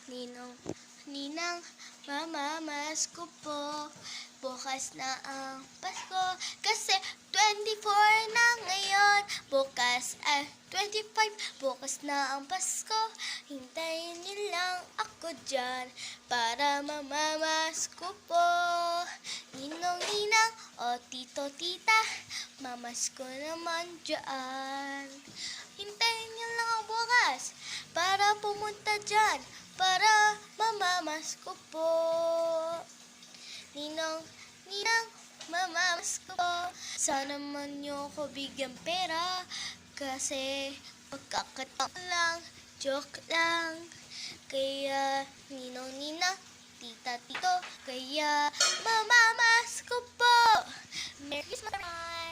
Ninong, ninang, mamamas ko po. Bukas na ang Pasko. Kasi 24 na ngayon. Bukas ay 25. Bukas na ang Pasko. Hintayin niyo lang ako dyan para mamamas ko po. Ninong, ninang, o tito, tita, mamas ko naman dyan. Hintayin niyo lang ako bukas para pumunta dyan para mamamas ko po. Ninong, ninang, mamamas ko po. Sana man niyo ko bigyan pera kasi pagkakataon lang, joke lang. Kaya ninong, ninang, tita, tito, kaya mamamas ko po. Merry Christmas!